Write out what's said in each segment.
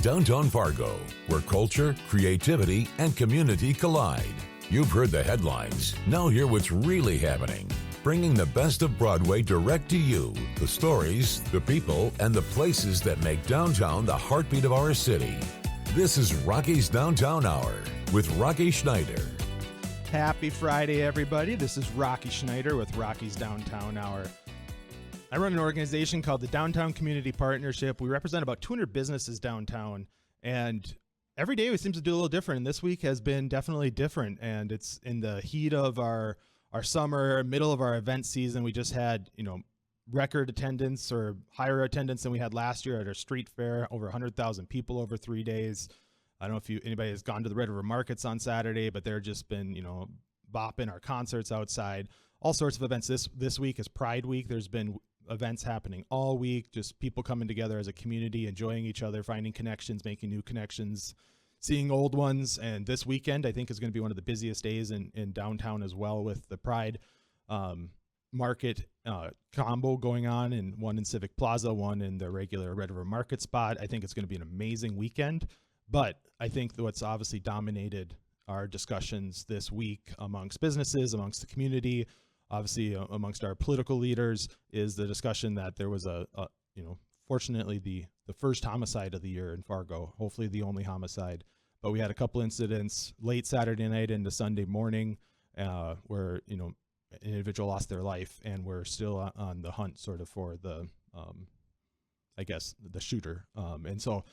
Downtown Fargo, where culture, creativity, and community collide. You've heard the headlines. Now hear what's really happening. Bringing the best of Broadway direct to you. The stories, the people, and the places that make downtown the heartbeat of our city. This is Rocky's Downtown Hour with Rocky Schneider. Happy Friday, everybody. This is Rocky Schneider with Rocky's Downtown Hour. I run an organization called the Downtown Community Partnership. We represent about 200 businesses downtown, and every day we seem to do a little different. And this week has been definitely different, and it's in the heat of our summer, middle of our event season. We just had, record attendance or higher attendance than we had last year at our street fair. Over 100,000 people over 3 days. I don't know if anybody has gone to the Red River Markets on Saturday, but they're just been, bopping our concerts outside. All sorts of events. This week is Pride Week. There's been events happening all week, just people coming together as a community, enjoying each other, finding connections, making new connections, seeing old ones. And this weekend, I think, is going to be one of the busiest days in downtown as well, with the Pride Market combo going on, and one in Civic Plaza, one in the regular Red River Market spot. I think it's going to be an amazing weekend. But I think what's obviously dominated our discussions this week amongst businesses, amongst the community, obviously amongst our political leaders, is the discussion that there was fortunately the first homicide of the year in Fargo, hopefully the only homicide. But we had a couple incidents late Saturday night into Sunday morning where, an individual lost their life, and we're still on the hunt sort of for the shooter. And so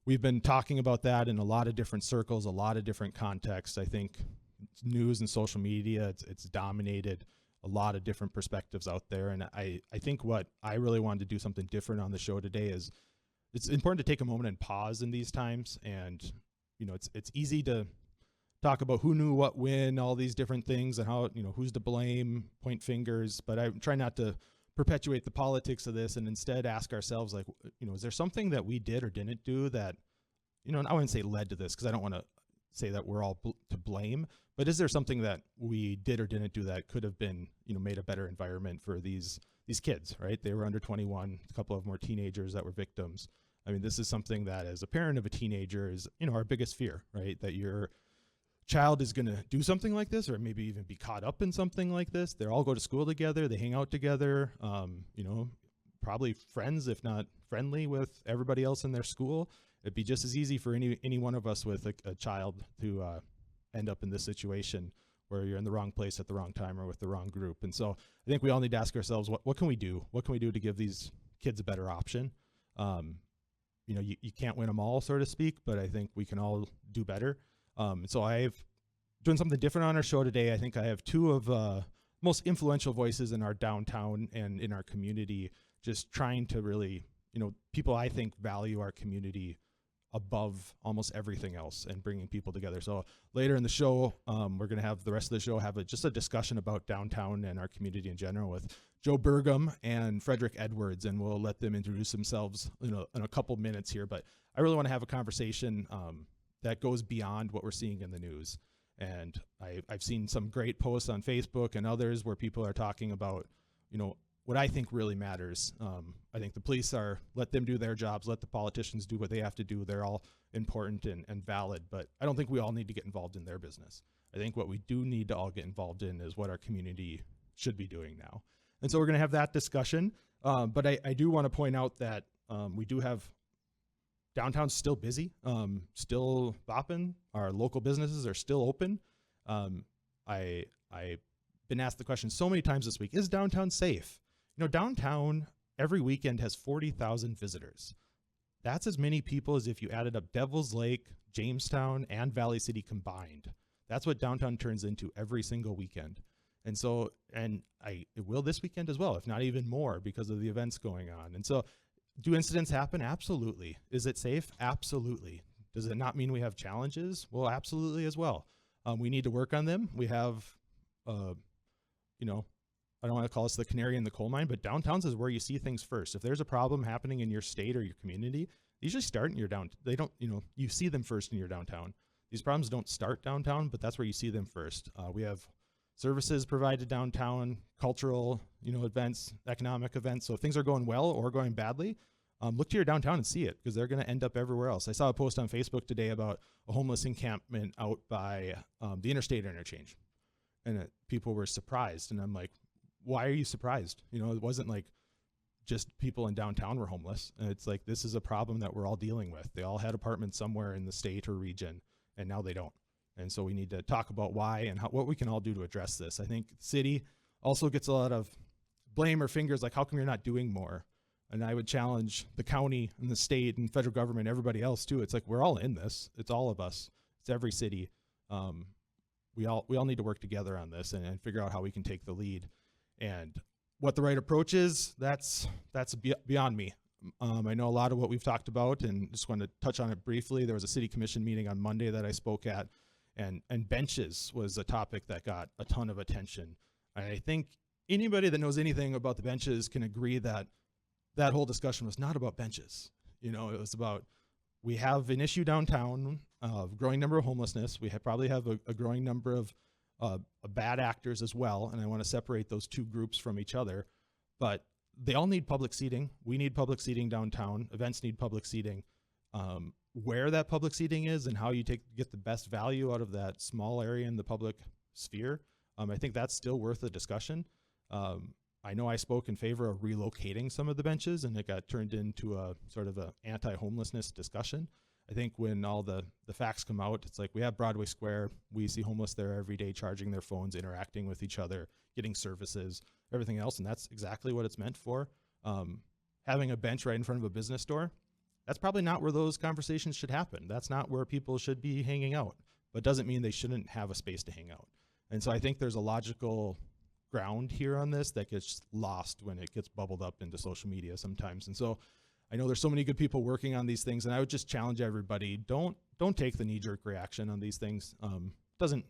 we've been talking about that in a lot of different circles, a lot of different contexts. I think news and social media, it's dominated a lot of different perspectives out there. And I think what I really wanted to do something different on the show today is it's important to take a moment and pause in these times. And, it's easy to talk about who knew what when, all these different things, and how, who's to blame, point fingers. But I try not to perpetuate the politics of this, and instead ask ourselves, is there something that we did or didn't do that, I wouldn't say led to this, because I don't want to say that we're all to blame, but is there something that we did or didn't do that could have been, made a better environment for these kids, right? They were under 21, a couple of them were teenagers that were victims. I mean, this is something that, as a parent of a teenager, is, our biggest fear, right? That your child is going to do something like this, or maybe even be caught up in something like this. They all go to school together, they hang out together, probably friends, if not friendly with everybody else in their school. It'd be just as easy for any one of us with a child to end up in this situation where you're in the wrong place at the wrong time or with the wrong group. And so I think we all need to ask ourselves, what can we do? What can we do to give these kids a better option? You can't win them all, so to speak, but I think we can all do better. So I've doing something different on our show today. I think I have two of most influential voices in our downtown and in our community, just trying to really, people I think value our community above almost everything else, and bringing people together. So later in the show, we're going to have the rest of the show have just a discussion about downtown and our community in general with Joe Burgum and Frederick Edwards, and we'll let them introduce themselves in a couple minutes here. But I really want to have a conversation that goes beyond what we're seeing in the news. And I've seen some great posts on Facebook and others where people are talking about, what I think really matters. I think the police let them do their jobs, let the politicians do what they have to do. They're all important and valid, but I don't think we all need to get involved in their business. I think what we do need to all get involved in is what our community should be doing now. And so we're going to have that discussion. But I do want to point out that we do have downtown's still busy, still bopping. Our local businesses are still open. I've been asked the question so many times this week, is downtown safe? Downtown every weekend has 40,000 visitors. That's as many people as if you added up Devil's Lake, Jamestown, and Valley City combined. That's what downtown turns into every single weekend. And so, it will this weekend as well, if not even more, because of the events going on. And so, do incidents happen? Absolutely. Is it safe? Absolutely. Does it not mean we have challenges? Well, absolutely as well. We need to work on them. We have, I don't want to call us the canary in the coal mine, but downtowns is where you see things first. If there's a problem happening in your state or your community, they usually start in your downtown. They don't, you see them first in your downtown. These problems don't start downtown, but that's where you see them first. We have services provided downtown, cultural, events, economic events. So if things are going well or going badly, look to your downtown and see it, because they're going to end up everywhere else. I saw a post on Facebook today about a homeless encampment out by the interstate interchange, and people were surprised. And I'm like, why are you surprised? You know, it wasn't like just people in downtown were homeless. And it's like, this is a problem that we're all dealing with. They all had apartments somewhere in the state or region, and now they don't. And so we need to talk about why and what we can all do to address this. I think the city also gets a lot of blame or fingers, like, how come you're not doing more? And I would challenge the county and the state and federal government, everybody else too. It's like, we're all in this. It's all of us. It's every city. We all need to work together on this and figure out how we can take the lead. And what the right approach is, that's beyond me. I know a lot of what we've talked about, and just want to touch on it briefly. There was a city commission meeting on Monday that I spoke at, and benches was a topic that got a ton of attention. And I think anybody that knows anything about the benches can agree that that whole discussion was not about benches. You know, it was about, we have an issue downtown of growing number of homelessness. We probably have a growing number of bad actors as well, and I want to separate those two groups from each other. But they all need public seating. We need public seating downtown. Events need public seating. Where that public seating is and how you get the best value out of that small area in the public sphere, I think that's still worth a discussion. I know I spoke in favor of relocating some of the benches, and it got turned into a sort of a anti-homelessness discussion. I think when all the facts come out, it's like, we have Broadway Square. We see homeless there every day, charging their phones, interacting with each other, getting services, everything else, and that's exactly what it's meant for. Having a bench right in front of a business store, that's probably not where those conversations should happen. That's not where people should be hanging out, but doesn't mean they shouldn't have a space to hang out. And so I think there's a logical ground here on this that gets lost when it gets bubbled up into social media sometimes. And so I know there's so many good people working on these things, and I would just challenge everybody, don't take the knee-jerk reaction on these things. Doesn't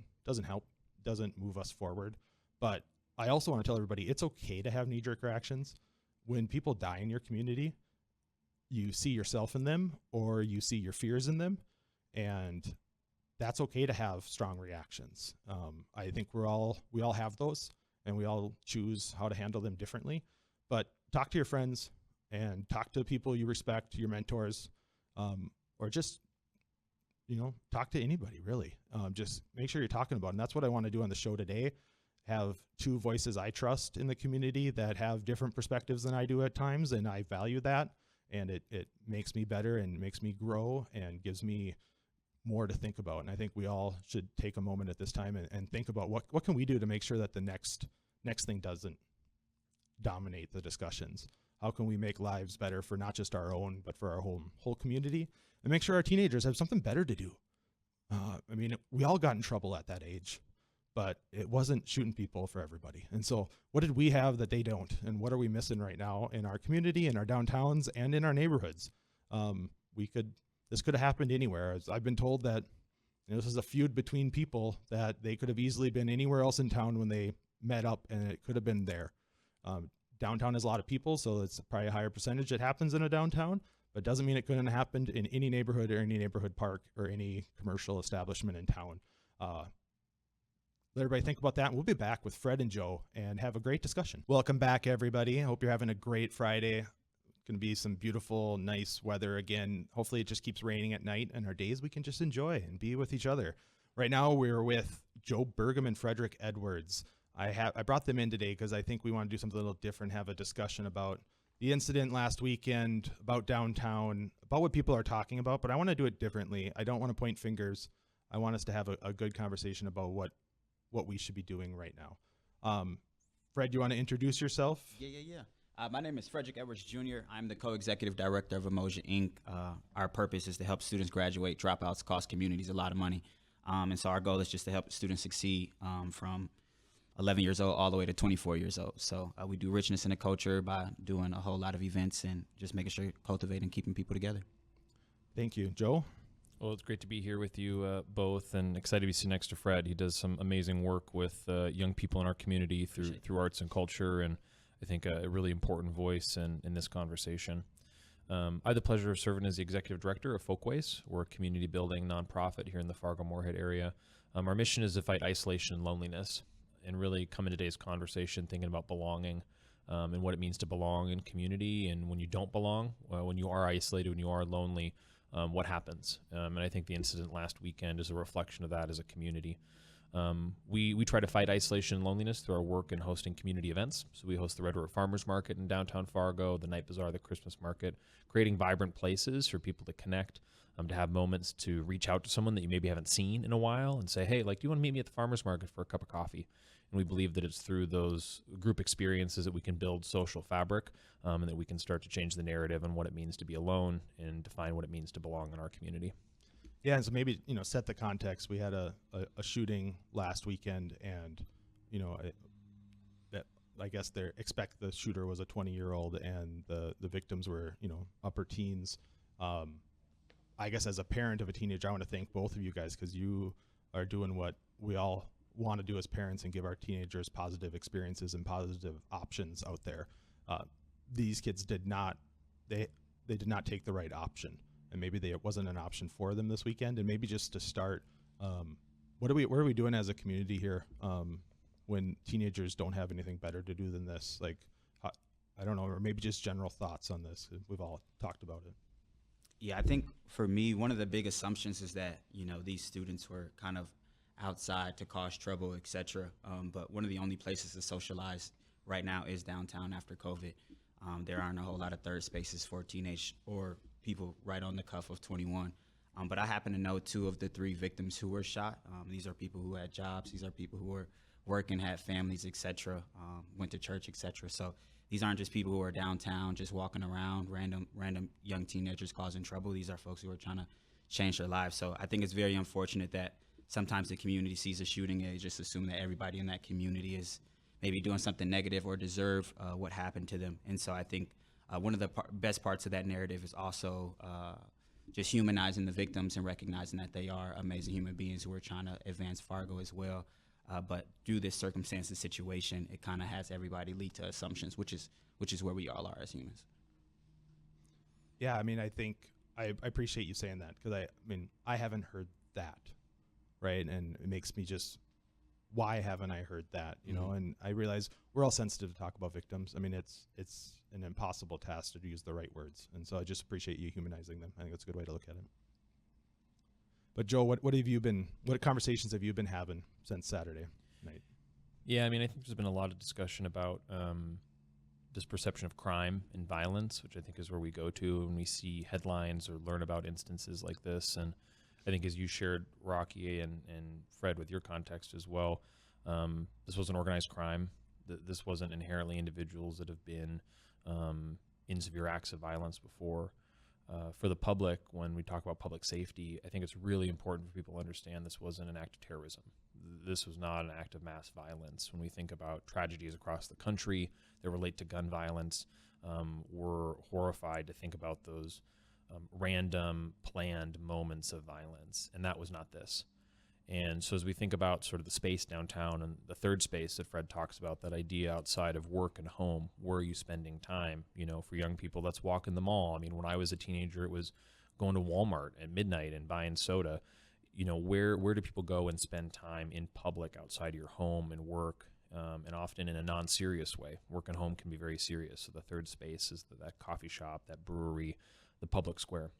help, doesn't move us forward. But I also want to tell everybody, it's okay to have knee-jerk reactions. When people die in your community, you see yourself in them, or you see your fears in them, and that's okay to have strong reactions. I think we all have those, and we all choose how to handle them differently. But talk to your friends and talk to people you respect, your mentors, or just, talk to anybody, really. Just make sure you're talking about it. And that's what I want to do on the show today. Have two voices I trust in the community that have different perspectives than I do at times, and I value that. And it makes me better and makes me grow and gives me more to think about. And I think we all should take a moment at this time and think about what can we do to make sure that the next thing doesn't dominate the discussions. How can we make lives better for not just our own, but for our whole community, and make sure our teenagers have something better to do? We all got in trouble at that age, but it wasn't shooting people for everybody. And so what did we have that they don't? And what are we missing right now in our community, in our downtowns, and in our neighborhoods? This could have happened anywhere. As I've been told that this is a feud between people, that they could have easily been anywhere else in town when they met up, and it could have been there. Downtown has a lot of people, so it's probably a higher percentage that happens in a downtown, but doesn't mean it couldn't have happened in any neighborhood or any neighborhood park or any commercial establishment in town. Let everybody think about that, and we'll be back with Fred and Joe and have a great discussion. Welcome back, everybody. I hope you're having a great Friday. It's going to be some beautiful, nice weather again. Hopefully it just keeps raining at night, and our days we can just enjoy and be with each other. Right now we're with Joe Burgum and Frederick Edwards. I brought them in today because I think we want to do something a little different, have a discussion about the incident last weekend, about downtown, about what people are talking about, but I want to do it differently. I don't want to point fingers. I want us to have a good conversation about what we should be doing right now. Fred, you want to introduce yourself? Yeah. My name is Frederick Edwards Jr. I'm the co-executive director of Umoja, Inc. Our purpose is to help students graduate. Dropouts cost communities a lot of money. And so our goal is just to help students succeed from 11 years old all the way to 24 years old. So we do richness in the culture by doing a whole lot of events and just making sure cultivating and keeping people together. Thank you. Joe? Well, it's great to be here with you both, and excited to be sitting next to Fred. He does some amazing work with young people in our community through arts and culture, and I think a really important voice in this conversation. I have the pleasure of serving as the executive director of Folkways. We're a community building nonprofit here in the Fargo-Moorhead area. Our mission is to fight isolation and loneliness, and really come in today's conversation thinking about belonging. and what it means to belong in community. And when you don't belong, when you are isolated, when you are lonely, what happens? And I think the incident last weekend is a reflection of that as a community. We try to fight isolation and loneliness through our work in hosting community events. So we host the Red River Farmers Market in downtown Fargo, the Night Bazaar, the Christmas Market, creating vibrant places for people to connect, to have moments to reach out to someone that you maybe haven't seen in a while and say, hey, like, do you want to meet me at the farmers market for a cup of coffee? And we believe that it's through those group experiences that we can build social fabric, and that we can start to change the narrative on what it means to be alone and define what it means to belong in our community. Yeah, and so maybe, set the context. We had a shooting last weekend, and, I guess they expect the shooter was a 20-year-old, and the victims were, upper teens. I guess as a parent of a teenager, I want to thank both of you guys, because you are doing what we all want to do as parents and give our teenagers positive experiences and positive options out there. These kids did not take the right option, and maybe it wasn't an option for them this weekend. And maybe just to start, what are we doing as a community here when teenagers don't have anything better to do than this? Like, I don't know, or maybe just general thoughts on this. We've all talked about it. Yeah, I think for me, one of the big assumptions is that, these students were kind of outside to cause trouble, et cetera. But one of the only places to socialize right now is downtown after COVID. There aren't a whole lot of third spaces for teenage or people right on the cuff of 21. But I happen to know 2 of the 3 victims who were shot. These are people who had jobs. These are people who were working, had families, et cetera, went to church, et cetera. So these aren't just people who are downtown just walking around, random young teenagers causing trouble. These are folks who are trying to change their lives. So I think it's very unfortunate that sometimes the community sees a shooting and they just assume that everybody in that community is maybe doing something negative or deserve what happened to them. And so I think one of the best parts of that narrative is also just humanizing the victims and recognizing that they are amazing human beings who are trying to advance Fargo as well. But due this circumstance and situation, it kind of has everybody lead to assumptions, which is where we all are as humans. Yeah, I mean, I think I appreciate you saying that, because I haven't heard that, right? And it makes me just, why haven't I heard that? And I realize we're all sensitive to talk about victims. I mean, it's an impossible task to use the right words, and so I just appreciate you humanizing them. I think that's a good way to look at it. But Joe, what conversations have you been having since Saturday night? Yeah, I mean, I think there's been a lot of discussion about this perception of crime and violence, which I think is where we go to when we see headlines or learn about instances like this. And I think as you shared, Rocky and Fred, with your context as well, this was an organized crime. This wasn't inherently individuals that have been in severe acts of violence before. For the public, when we talk about public safety, I think it's really important for people to understand this wasn't an act of terrorism. This was not an act of mass violence. When we think about tragedies across the country that relate to gun violence, we're horrified to think about those random, planned moments of violence, and that was not this. And so as we think about sort of the space downtown and the third space that Fred talks about, that idea outside of work and home, where are you spending time? For young people, let's walk in the mall. I mean, when I was a teenager, it was going to Walmart at midnight and buying soda. Where do people go and spend time in public outside of your home and work, and often in a non-serious way? Work and home can be very serious. So the third space is that coffee shop, that brewery, the public square.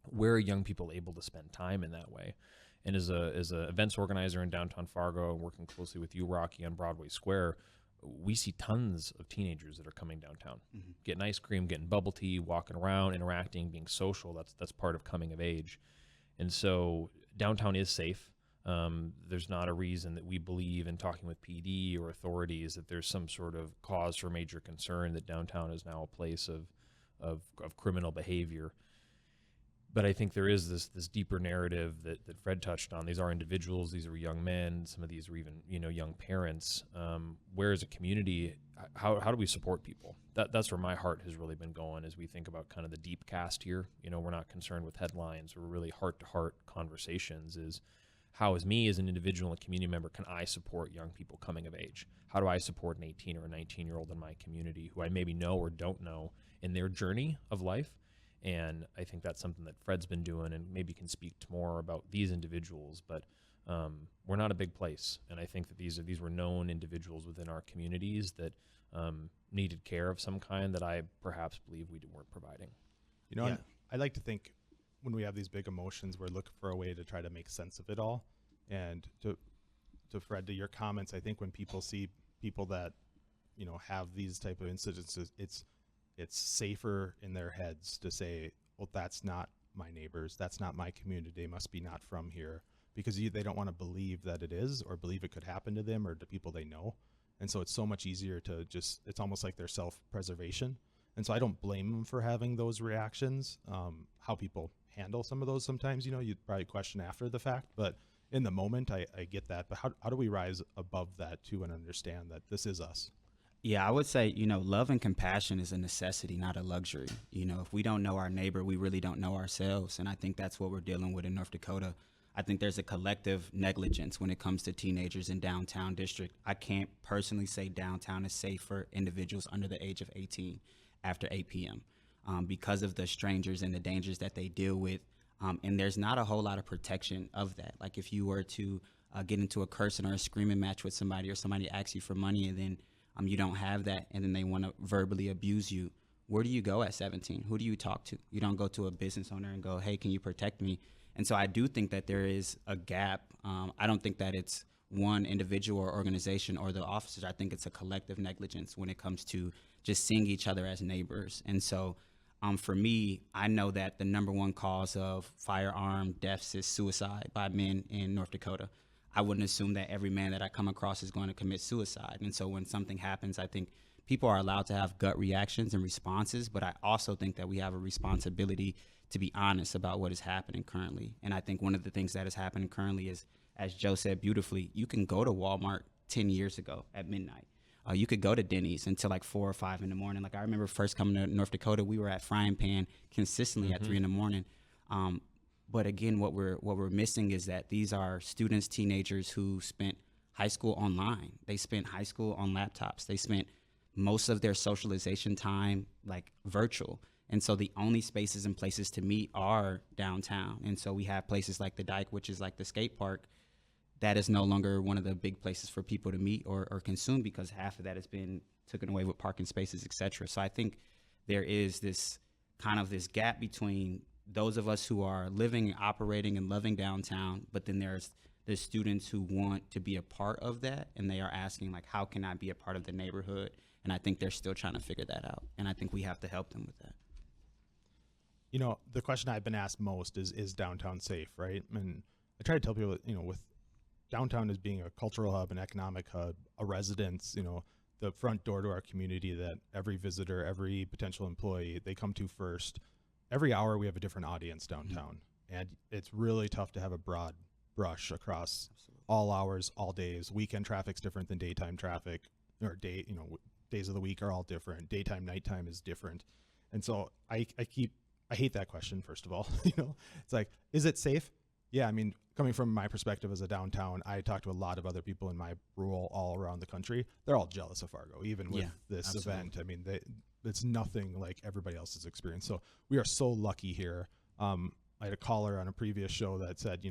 Where are young people able to spend time in that way? And as a events organizer in downtown Fargo, working closely with you, Rocky, on Broadway Square, we see tons of teenagers that are coming downtown, getting ice cream, getting bubble tea, walking around, interacting, being social. That's part of coming of age. And so downtown is safe. There's not a reason that we believe in talking with PD or authorities that there's some sort of cause for major concern that downtown is now a place of criminal behavior. But I think there is this deeper narrative that Fred touched on. These are individuals. These are young men. Some of these are even young parents. Where as a community, how do we support people? That's where my heart has really been going as we think about kind of the deep cast here. We're not concerned with headlines. We're really heart-to-heart conversations. Is how, as me as an individual and community member, can I support young people coming of age? How do I support an 18 or a 19-year-old in my community who I maybe know or don't know in their journey of life? And I think that's something that Fred's been doing, and maybe can speak to more about these individuals. But we're not a big place, and I think that these were known individuals within our communities that needed care of some kind that I perhaps believe we weren't providing. You know, Yeah. and I like to think when we have these big emotions, we're looking for a way to try to make sense of it all. And to Fred, to your comments, I think when people see people that, you know, have these type of incidences, it's safer in their heads to say, well, that's not my neighbors, that's not my community, they must be not from here, because they don't want to believe that it is, or believe it could happen to them or to people they know. And so it's so much easier to just, it's almost like their self-preservation. And so I don't blame them for having those reactions. How people handle some of those sometimes, you know, you'd probably question after the fact, but in the moment, I get that. But how do we rise above that too and understand that this is us? Yeah, I would say, you know, love and compassion is a necessity, not a luxury. You know, if we don't know our neighbor, we really don't know ourselves. And I think that's what we're dealing with in North Dakota. I think there's a collective negligence when it comes to teenagers in downtown district. I can't personally say downtown is safe for individuals under the age of 18 after 8 p.m. Because of the strangers and the dangers that they deal with. And there's not a whole lot of protection of that. Like if you were to get into a cursing or a screaming match with somebody, or somebody asks you for money and then you don't have that, and then they want to verbally abuse you, where do you go at 17? Who do you talk to? You don't go to a business owner and go, hey, can you protect me? And so I do think that there is a gap. I don't think that it's one individual or organization or the officers. I think it's a collective negligence when it comes to just seeing each other as neighbors. And so for me, I know that the number one cause of firearm deaths is suicide by men in North Dakota. I wouldn't assume that every man that I come across is going to commit suicide. And so when something happens, I think people are allowed to have gut reactions and responses, but I also think that we have a responsibility to be honest about what is happening currently. And I think one of the things that is happening currently is, as Joe said beautifully, you can go to Walmart 10 years ago at midnight. You could go to Denny's until like 4 or 5 in the morning. Like I remember first coming to North Dakota, we were at Frying Pan consistently at 3 in the morning. But again, what we're missing is that these are students, teenagers who spent high school online. They spent high school on laptops. They spent most of their socialization time like virtual. And so the only spaces and places to meet are downtown. And so we have places like the Dike, which is like the skate park, that is no longer one of the big places for people to meet or consume, because half of that has been taken away with parking spaces, et cetera. So I think there is this kind of this gap between those of us who are living, operating, and loving downtown, but then there's the students who want to be a part of that, and they are asking, like, how can I be a part of the neighborhood? And I think they're still trying to figure that out, and I think we have to help them with that. You know, the question I've been asked most is downtown safe, right? And I try to tell people, you know, with downtown as being a cultural hub, an economic hub, a residence, you know, the front door to our community that every visitor, every potential employee, they come to first. Every hour we have a different audience downtown, and it's really tough to have a broad brush across all hours, all days. Weekend traffic's different than daytime traffic, or days of the week are all different. Daytime, nighttime is different. And so I hate that question, first of all. You know, it's like, is it safe? Yeah, I mean, coming from my perspective as a downtown, I talk to a lot of other people in my rural all around the country. They're all jealous of Fargo, even with this event. I mean, it's nothing like everybody else's experience. So we are so lucky here. I had a caller on a previous show that said,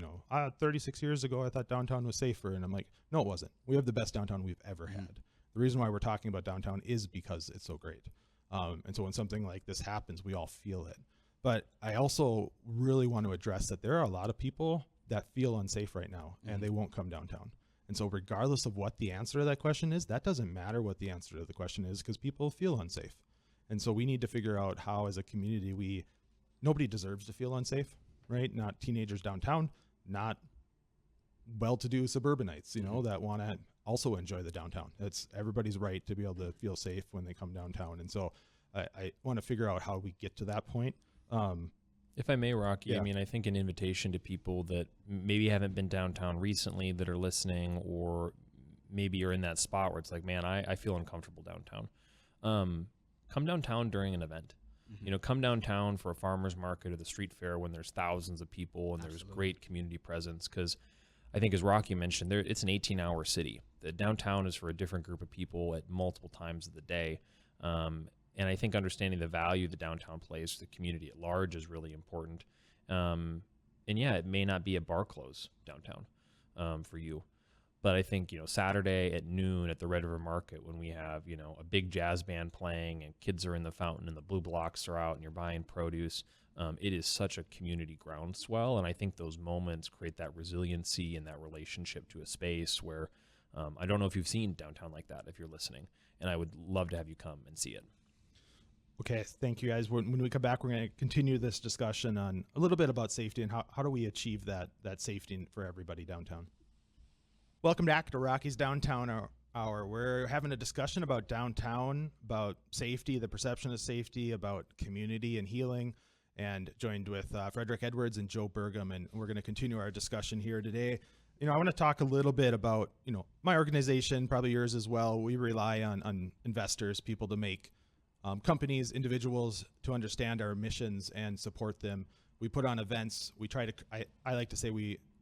36 years ago, I thought downtown was safer. And I'm like, no, it wasn't. We have the best downtown we've ever had. The reason why we're talking about downtown is because it's so great. And so when something like this happens, we all feel it. But I also really want to address that there are a lot of people that feel unsafe right now, and they won't come downtown. And so regardless of what the answer to that question is, that doesn't matter what the answer to the question is, because people feel unsafe. And so we need to figure out how, as a community, nobody deserves to feel unsafe, right? Not teenagers downtown, not well-to-do suburbanites, that want to also enjoy the downtown. It's everybody's right to be able to feel safe when they come downtown. And so I want to figure out how we get to that point. If I may, Rocky, Yeah. I mean, I think an invitation to people that maybe haven't been downtown recently that are listening, or maybe you're in that spot where it's like, man, I feel uncomfortable downtown. Come downtown during an event. Come downtown for a farmer's market or the street fair when there's thousands of people and there's great community presence. Because I think, as Rocky mentioned, it's an 18-hour city. The downtown is for a different group of people at multiple times of the day. And I think understanding the value the downtown plays to the community at large is really important. And yeah, it may not be a bar close downtown for you, But I think, Saturday at noon at the Red River Market, when we have, a big jazz band playing and kids are in the fountain and the blue blocks are out and you're buying produce, it is such a community groundswell. And I think those moments create that resiliency and that relationship to a space where I don't know if you've seen downtown like that if you're listening. And I would love to have you come and see it. Okay, thank you guys. When we come back, we're going to continue this discussion on a little bit about safety and how do we achieve that safety for everybody downtown. Welcome back to Rocky's Downtown Hour. We're having a discussion about downtown, about safety, the perception of safety, about community and healing, and joined with Frederick Edwards and Joe Burgum, and we're going to continue our discussion here today. I want to talk a little bit about, my organization, probably yours as well. We rely on investors, people to make companies, individuals to understand our missions and support them. We put on events. We try to, I like to say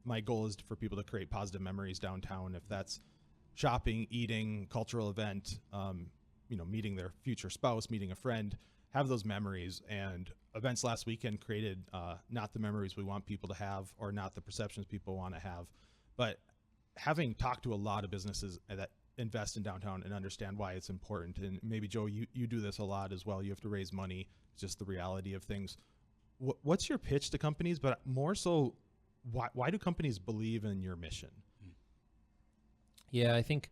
my goal is for people to create positive memories downtown. If that's shopping, eating, cultural event, meeting their future spouse, meeting a friend, have those memories. And events last weekend created not the memories we want people to have or not the perceptions people want to have. But having talked to a lot of businesses that invest in downtown and understand why it's important, and maybe Joe, you do this a lot as well. You have to raise money. It's just the reality of things. What's your pitch to companies? But more so, why do companies believe in your mission? Yeah, I think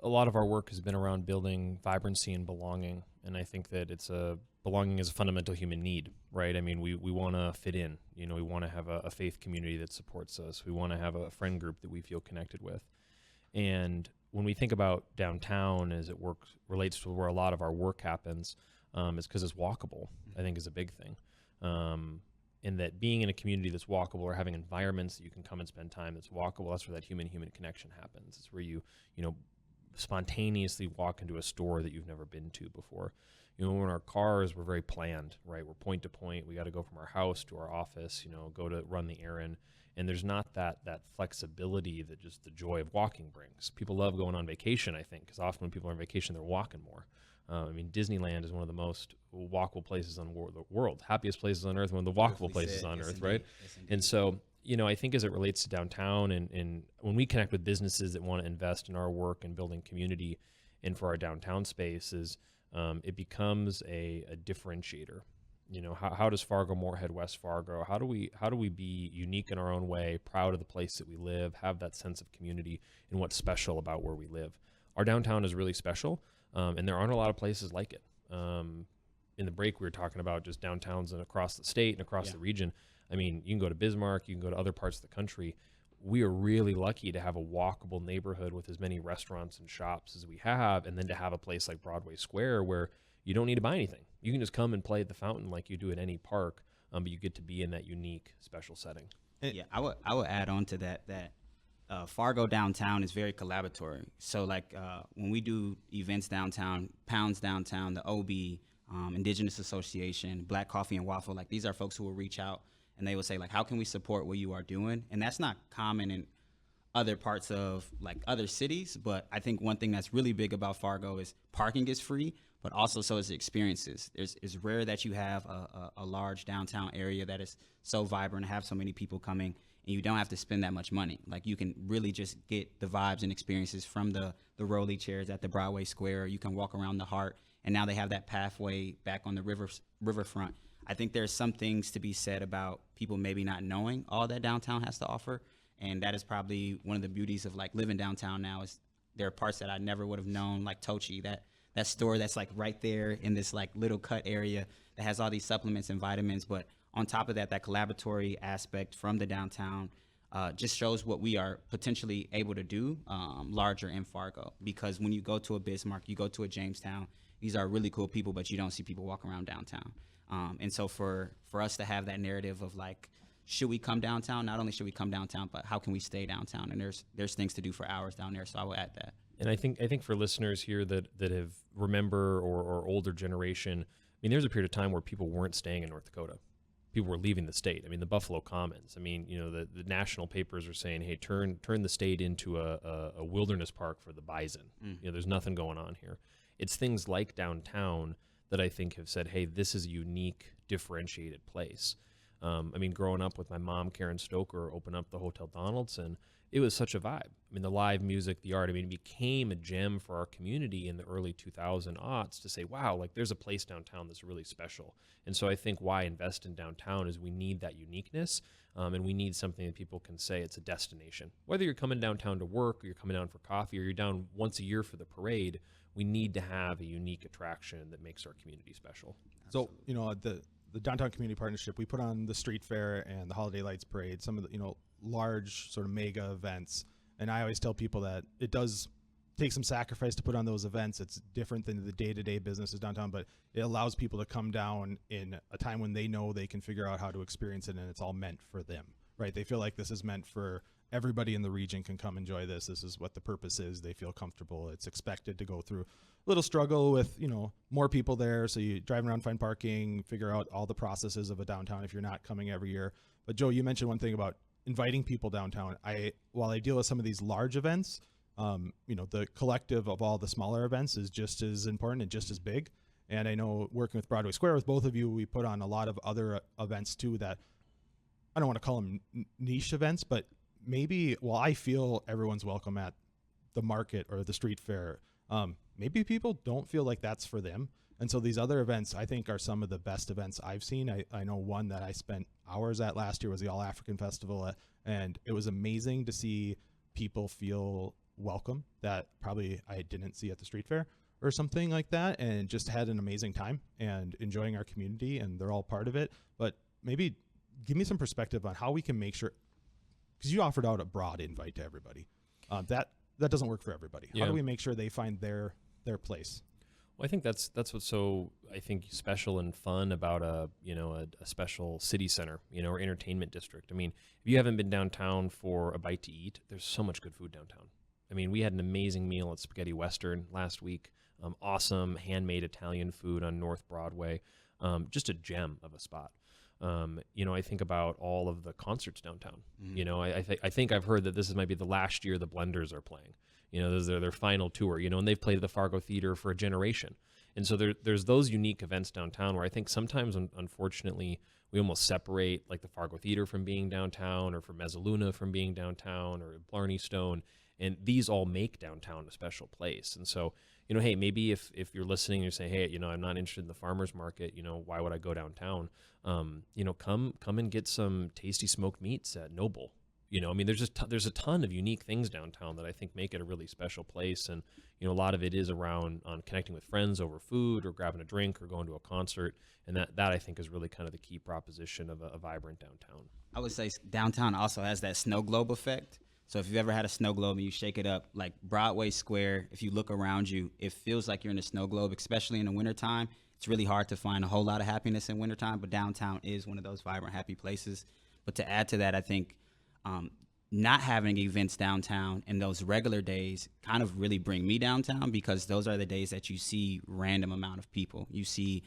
a lot of our work has been around building vibrancy and belonging. And I think that belonging is a fundamental human need, right? I mean, we want to fit in, we want to have a faith community that supports us. We want to have a friend group that we feel connected with. And when we think about downtown as it relates to where a lot of our work happens, it's because it's walkable, I think is a big thing. In that being in a community that's walkable or having environments that you can come and spend time that's walkable, that's where that human-human connection happens. It's where you spontaneously walk into a store that you've never been to before. When we're in our cars, we're very planned, right? We're point to point. We got to go from our house to our office, go to run the errand. And there's not that flexibility that just the joy of walking brings. People love going on vacation, I think, because often when people are on vacation, they're walking more. Disneyland is one of the most walkable places on the world. Happiest places on earth, one of the walkable places on earth, right? Yes, and so, I think as it relates to downtown and when we connect with businesses that want to invest in our work and building community and for our downtown spaces, it becomes a differentiator. How does Fargo Moorhead, West Fargo, how do we be unique in our own way, proud of the place that we live, have that sense of community and what's special about where we live? Our downtown is really special. And there aren't a lot of places like it. In the break, we were talking about just downtowns and across the state and across the region. I mean, you can go to Bismarck, you can go to other parts of the country. We are really lucky to have a walkable neighborhood with as many restaurants and shops as we have, and then to have a place like Broadway Square where you don't need to buy anything. You can just come and play at the fountain like you do at any park, but you get to be in that unique, special setting. Yeah, I would add on to that Fargo downtown is very collaboratory. So when we do events downtown, Pounds downtown, the OB, Indigenous Association, Black Coffee and Waffle, these are folks who will reach out and they will say how can we support what you are doing? And that's not common in other parts of other cities. But I think one thing that's really big about Fargo is parking is free, but also so is the experiences. It's rare that you have a large downtown area that is so vibrant, have so many people coming, and you don't have to spend that much money. You can really just get the vibes and experiences from the rolly chairs at the Broadway Square. You can walk around the Heart, and now they have that pathway back on the riverfront. I think there's some things to be said about people maybe not knowing all that downtown has to offer, and that is probably one of the beauties of living downtown now is there are parts that I never would have known, like Tochi, that store that's right there in this little cut area that has all these supplements and vitamins. But on top of that collaboratory aspect from the downtown just shows what we are potentially able to do larger in Fargo. Because when you go to a Bismarck, you go to a Jamestown, these are really cool people, but you don't see people walk around downtown. And so for us to have that narrative of should we come downtown? Not only should we come downtown, but how can we stay downtown? And there's things to do for hours down there. So I will add that. And I think for listeners here that have remember or older generation, there's a period of time where people weren't staying in North Dakota. People were leaving the state. The Buffalo Commons. The national papers are saying, hey, turn the state into a wilderness park for the bison. There's nothing going on here. It's things like downtown that I think have said, hey, this is a unique, differentiated place. I mean, growing up with my mom, Karen Stoker, opened up the Hotel Donaldson, it was such a vibe. I mean, the live music, the art, I mean, it became a gem for our community in the early 2000s to say, wow, like there's a place downtown that's really special. And so I think why invest in downtown is we need that uniqueness, and we need something that people can say it's a destination. Whether you're coming downtown to work, or you're coming down for coffee, or you're down once a year for the parade, we need to have a unique attraction that makes our community special. So, the Downtown Community Partnership, we put on the street fair and the Holiday Lights Parade, some of the, large sort of mega events. And I always tell people that it does take some sacrifice to put on those events. It's different than the day-to-day businesses downtown, but it allows people to come down in a time when they know they can figure out how to experience it, and it's all meant for them, right? They feel like this is meant for everybody in the region can come enjoy this. This is what the purpose is. They feel comfortable. It's expected to go through a little struggle with, more people there. So you drive around, find parking, figure out all the processes of a downtown if you're not coming every year. But Joe, you mentioned one thing about inviting people downtown. While I deal with some of these large events, the collective of all the smaller events is just as important and just as big. And I know working with Broadway Square with both of you, we put on a lot of other events too that I don't want to call them niche events, but maybe while I feel everyone's welcome at the market or the street fair, maybe people don't feel like that's for them. And so these other events, I think, are some of the best events I've seen. I know one that I spent hours at last year was the All African Festival, and it was amazing to see people feel welcome that probably I didn't see at the street fair or something like that, and just had an amazing time and enjoying our community, and they're all part of it. But maybe give me some perspective on how we can make sure, because you offered out a broad invite to everybody. That doesn't work for everybody. Yeah. How do we make sure they find their place? Well, I think that's what's so, I think, special and fun about a special city center, or entertainment district. I mean, if you haven't been downtown for a bite to eat, there's so much good food downtown. I mean, we had an amazing meal at Spaghetti Western last week. Awesome handmade Italian food on North Broadway. Just a gem of a spot. I think about all of the concerts downtown. Mm-hmm. I think I've heard that this might be the last year the Blenders are playing. This is their final tour, and they've played at the Fargo Theater for a generation. And so there's those unique events downtown where I think sometimes, unfortunately, we almost separate like the Fargo Theater from being downtown, or for Mezzaluna from being downtown, or Blarney Stone. And these all make downtown a special place. And so, hey, maybe if you're listening and you're saying, hey, I'm not interested in the farmer's market, why would I go downtown? Come and get some tasty smoked meats at Noble. There's a ton of unique things downtown that I think make it a really special place. And, a lot of it is around on connecting with friends over food or grabbing a drink or going to a concert. And that I think is really kind of the key proposition of a vibrant downtown. I would say downtown also has that snow globe effect. So if you've ever had a snow globe and you shake it up, like Broadway Square, if you look around you, it feels like you're in a snow globe, especially in the wintertime. It's really hard to find a whole lot of happiness in wintertime, but downtown is one of those vibrant, happy places. But to add to that, I think not having events downtown and those regular days kind of really bring me downtown, because those are the days that you see random amount of people. You see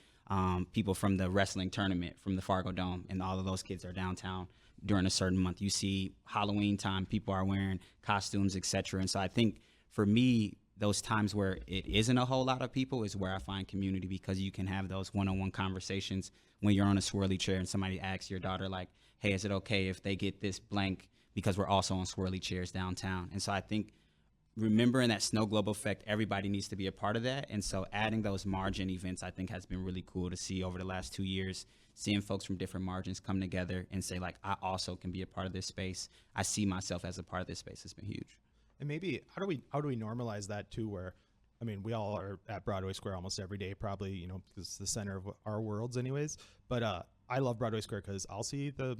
people from the wrestling tournament from the Fargo Dome, and all of those kids are downtown during a certain month. You see Halloween time, people are wearing costumes, etc. And so I think for me, those times where it isn't a whole lot of people is where I find community, because you can have those one-on-one conversations when you're on a swirly chair and somebody asks your daughter, like, hey, is it okay if they get this blank, because we're also on swirly chairs downtown. And so I think remembering that snow globe effect, everybody needs to be a part of that. And so adding those margin events, I think, has been really cool to see over the last 2 years, seeing folks from different margins come together and say, like, I also can be a part of this space. I see myself as a part of this space. It's been huge. And maybe how do we normalize that too, where, I mean, we all are at Broadway Square almost every day, probably, because it's the center of our worlds anyways. But I love Broadway Square because I'll see the,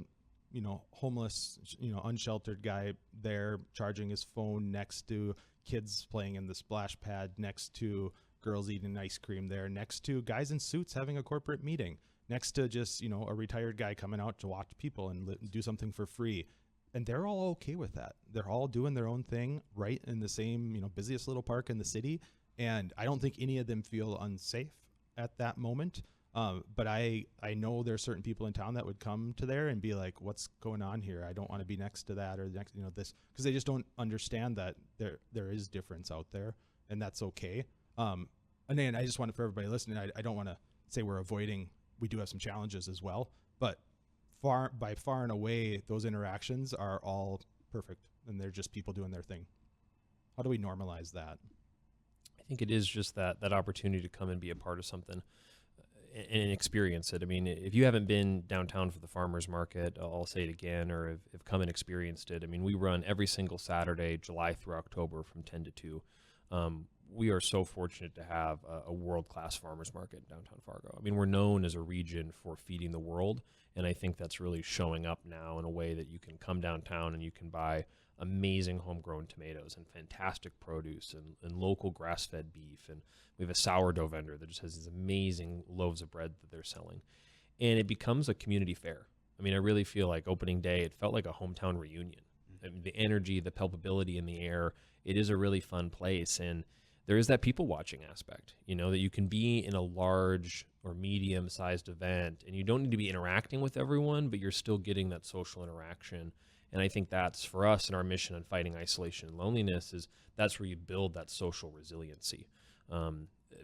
homeless, unsheltered guy there charging his phone next to kids playing in the splash pad, next to girls eating ice cream there, next to guys in suits having a corporate meeting, next to just, a retired guy coming out to watch people and do something for free. And they're all okay with that. They're all doing their own thing right in the same, busiest little park in the city. And I don't think any of them feel unsafe at that moment. But I know there's certain people in town that would come to there and be like, what's going on here? I don't want to be next to that or next, this, because they just don't understand that there is difference out there, and that's okay. And then I just want for everybody listening, I don't want to say we're avoiding, we do have some challenges as well, but by far and away, those interactions are all perfect, and they're just people doing their thing. How do we normalize that? I think it is just that opportunity to come and be a part of something and experience it. I mean, if you haven't been downtown for the farmers market, I'll say it again, or have come and experienced it. I mean, we run every single Saturday, July through October from 10 to 2. We are so fortunate to have a world-class farmers market in downtown Fargo. I mean, we're known as a region for feeding the world, and I think that's really showing up now in a way that you can come downtown and you can buy amazing homegrown tomatoes and fantastic produce and local grass-fed beef. And we have a sourdough vendor that just has these amazing loaves of bread that they're selling. And it becomes a community fair. I mean, I really feel like opening day, it felt like a hometown reunion. I mean, the energy, the palpability in the air, it is a really fun place. And there is that people watching aspect, you know, that you can be in a large or medium-sized event and you don't need to be interacting with everyone, but you're still getting that social interaction. And I think that's for us in our mission on fighting isolation and loneliness is that's where you build that social resiliency.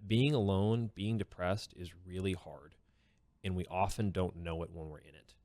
Being alone, being depressed is really hard. And we often don't know it when we're in it.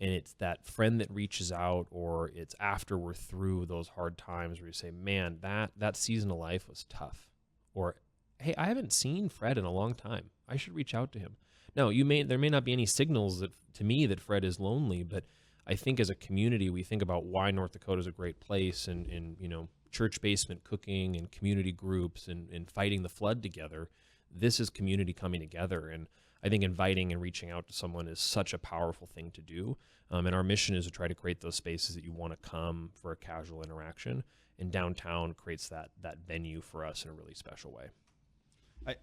And it's that friend that reaches out, or it's after we're through those hard times where you say, man, that season of life was tough. Or, hey, I haven't seen Fred in a long time. I should reach out to him. Now, there may not be any signals that to me that Fred is lonely, but I think as a community, we think about why North Dakota is a great place and you know, church basement cooking and community groups and fighting the flood together. This is community coming together. And I think inviting and reaching out to someone is such a powerful thing to do. And our mission is to try to create those spaces that you want to come for a casual interaction. And downtown creates that venue for us in a really special way.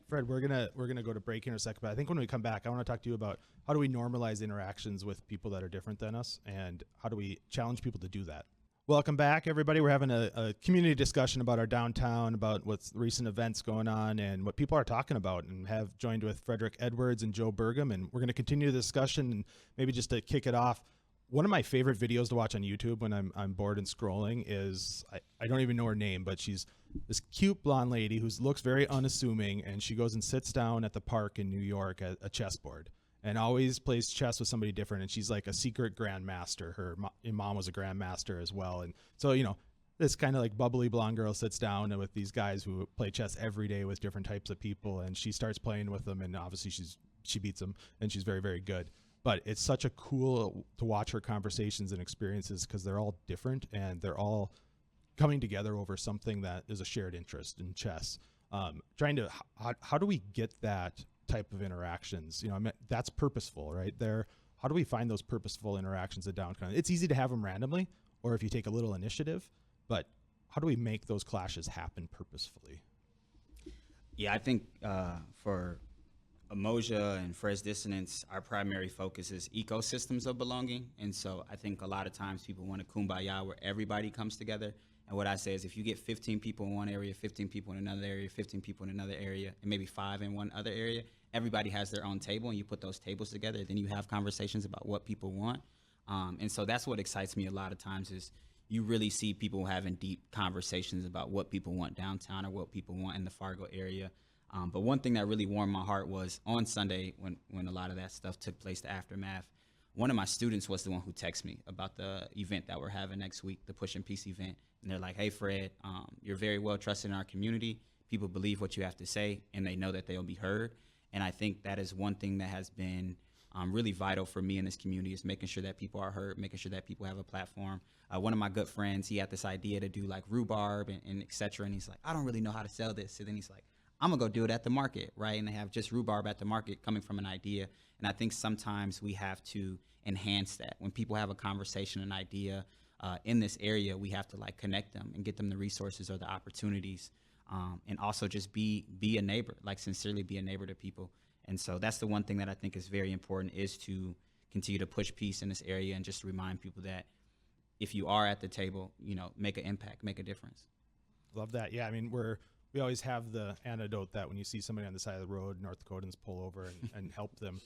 Fred, we're gonna go to break in a second, but I think when we come back, I want to talk to you about how do we normalize interactions with people that are different than us, and how do we challenge people to do that. Welcome back, everybody. We're having a community discussion about our downtown, about what's recent events going on, and what people are talking about, and have joined with Frederick Edwards and Joe Burgum, and we're going to continue the discussion. And maybe just to kick it off, one of my favorite videos to watch on YouTube when I'm bored and scrolling is, I don't even know her name, but she's this cute blonde lady who looks very unassuming, and she goes and sits down at the park in New York at a chessboard and always plays chess with somebody different. And she's like a secret grandmaster. Her mom was a grandmaster as well. And so, you know, this kind of like bubbly blonde girl sits down with these guys who play chess every day with different types of people, and she starts playing with them, and obviously she beats them, and she's very, very good. But it's such a cool to watch her conversations and experiences because they're all different and they're all coming together over something that is a shared interest in chess. How do we get that type of interactions? You know, I mean, that's purposeful right there. How do we find those purposeful interactions at downtown? It's easy to have them randomly, or if you take a little initiative, but how do we make those clashes happen purposefully? Yeah, I think for Umoja and Fred's Dissonance, our primary focus is ecosystems of belonging. And so I think a lot of times people want a kumbaya where everybody comes together. And what I say is if you get 15 people in one area, 15 people in another area, 15 people in another area, and maybe 5 in one other area, everybody has their own table, and you put those tables together, then you have conversations about what people want. And so that's what excites me a lot of times is you really see people having deep conversations about what people want downtown or what people want in the Fargo area. But one thing that really warmed my heart was on Sunday when a lot of that stuff took place, the aftermath, one of my students was the one who texted me about the event that we're having next week, the Push and Peace event. And they're like, hey, Fred, you're very well trusted in our community. People believe what you have to say, and they know that they'll be heard. And I think that is one thing that has been really vital for me in this community is making sure that people are heard, making sure that people have a platform. One of my good friends, he had this idea to do like rhubarb and et cetera. And he's like, I don't really know how to sell this. So then he's like, I'm gonna go do it at the market, right? And they have just rhubarb at the market coming from an idea. And I think sometimes we have to enhance that. When people have a conversation, an idea in this area, we have to like connect them and get them the resources or the opportunities. And also just be a neighbor, like sincerely be a neighbor to people. And so that's the one thing that I think is very important is to continue to push peace in this area and just remind people that if you are at the table, you know, make an impact, make a difference. Love that. Yeah, I mean, we always have the anecdote that when you see somebody on the side of the road, North Dakotans pull over and help them.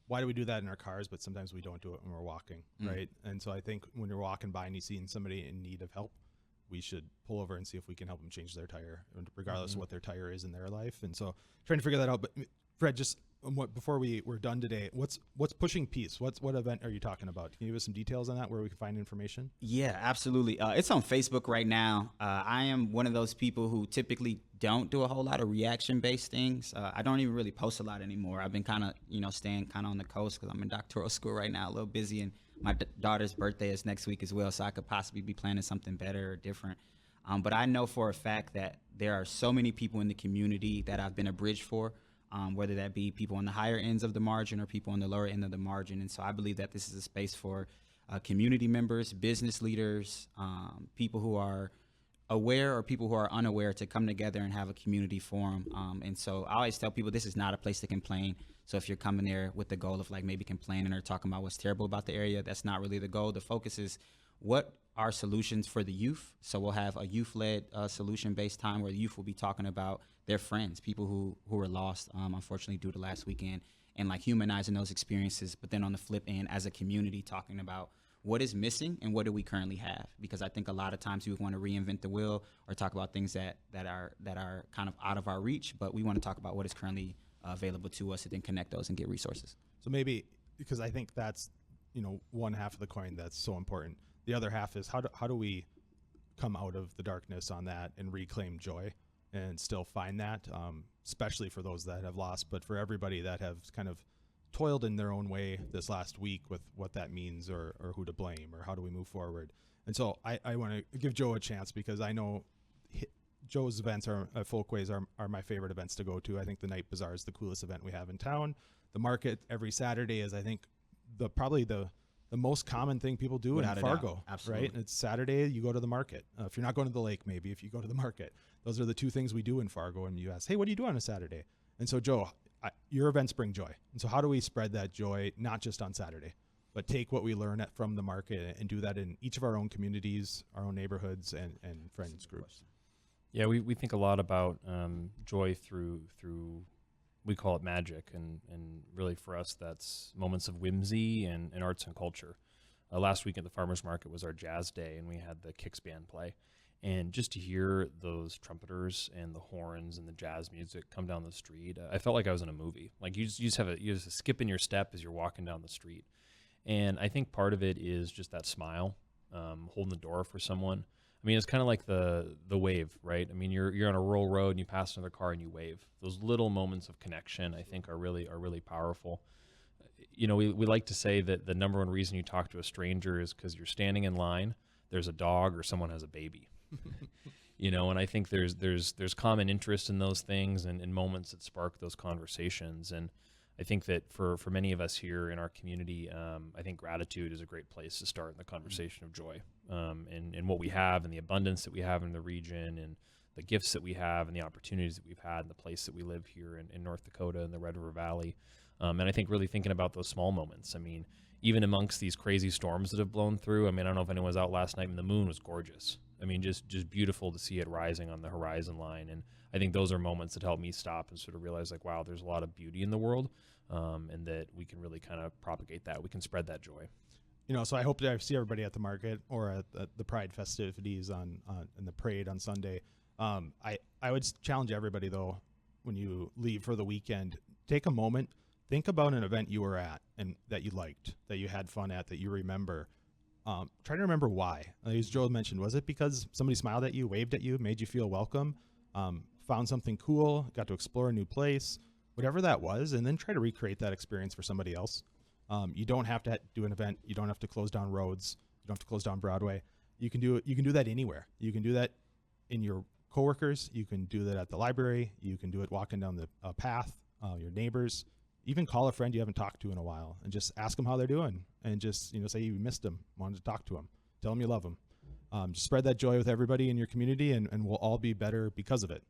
Why do we do that in our cars, but sometimes we don't do it when we're walking, right? And so I think when you're walking by and you see somebody in need of help, we should pull over and see if we can help them change their tire, regardless of what their tire is in their life. And so trying to figure that out. But Fred, just before we're done today, what's Pushing Peace? What event are you talking about? Can you give us some details on that, where we can find information? Yeah, absolutely. It's on Facebook right now. I am one of those people who typically don't do a whole lot of reaction-based things. I don't even really post a lot anymore. I've been kind of, staying kind of on the coast because I'm in doctoral school right now, a little busy, and my daughter's birthday is next week as well, so I could possibly be planning something better or different. But I know for a fact that there are so many people in the community that I've been a bridge for, whether that be people on the higher ends of the margin or people on the lower end of the margin. And so I believe that this is a space for community members, business leaders, people who are aware or people who are unaware to come together and have a community forum. And so I always tell people this is not a place to complain. So if you're coming there with the goal of like maybe complaining or talking about what's terrible about the area, that's not really the goal. The focus is what are solutions for the youth. So we'll have a youth-led solution-based time where the youth will be talking about their friends, people who were lost, unfortunately, due to last weekend, and like humanizing those experiences. But then on the flip end, as a community, talking about what is missing and what do we currently have? Because I think a lot of times we want to reinvent the wheel or talk about things that are kind of out of our reach, but we want to talk about what is currently available to us and then connect those and get resources. So maybe, because I think that's, one half of the coin that's so important. The other half is how do we come out of the darkness on that and reclaim joy and still find that, especially for those that have lost, but for everybody that have kind of toiled in their own way this last week with what that means or who to blame or how do we move forward. And so I want to give Joe a chance, because I know Joe's events at Folkways are my favorite events to go to. I think the Night Bazaar is the coolest event we have in town. The market every Saturday is, I think, probably the most common thing people do Without in a doubt. Fargo, Absolutely. right? It's Saturday, you go to the market. If you're not going to the lake, maybe if you go to the market, those are the two things we do in Fargo. And you ask, hey, what do you do on a Saturday? And so, Joe, your events bring joy. And so how do we spread that joy, not just on Saturday, but take what we learn from the market and do that in each of our own communities, our own neighborhoods, and friends groups? Yeah, we think a lot about joy through we call it magic, and really for us that's moments of whimsy and arts and culture. Last week at the farmers market was our jazz day, and we had the Kicks band play, and just to hear those trumpeters and the horns and the jazz music come down the street, I felt like I was in a movie. Like you just have a skip in your step as you're walking down the street, and I think part of it is just that smile, holding the door for someone. I mean, it's kind of like the wave, right? I mean, you're on a rural road and you pass another car and you wave. Those little moments of connection, I think, are really powerful. We like to say that the number one reason you talk to a stranger is because you're standing in line, there's a dog, or someone has a baby. And I think there's common interest in those things and moments that spark those conversations. And I think that for many of us here in our community, I think gratitude is a great place to start in the conversation of joy, and what we have and the abundance that we have in the region and the gifts that we have and the opportunities that we've had in the place that we live here in North Dakota in the Red River Valley. And I think really thinking about those small moments. I mean, even amongst these crazy storms that have blown through, I mean, I don't know if anyone was out last night, and the moon was gorgeous. I mean, just beautiful to see it rising on the horizon line. And I think those are moments that help me stop and sort of realize, like, wow, there's a lot of beauty in the world, and that we can really kind of propagate that. We can spread that joy. So I hope that I see everybody at the market or at the Pride festivities in the parade on Sunday. I would challenge everybody, though, when you leave for the weekend, take a moment, think about an event you were at and that you liked, that you had fun at, that you remember. Try to remember why. As Joe mentioned, was it because somebody smiled at you, waved at you, made you feel welcome, found something cool, got to explore a new place, whatever that was, and then try to recreate that experience for somebody else. You don't have to do an event. You don't have to close down roads. You don't have to close down Broadway. You can do that anywhere. You can do that in your coworkers. You can do that at the library. You can do it walking down the path, your neighbors. Even call a friend you haven't talked to in a while and just ask them how they're doing, and just say you missed them, wanted to talk to them, tell them you love them. Just spread that joy with everybody in your community, and we'll all be better because of it.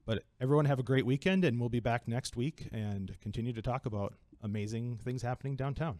But everyone have a great weekend, and we'll be back next week and continue to talk about amazing things happening downtown.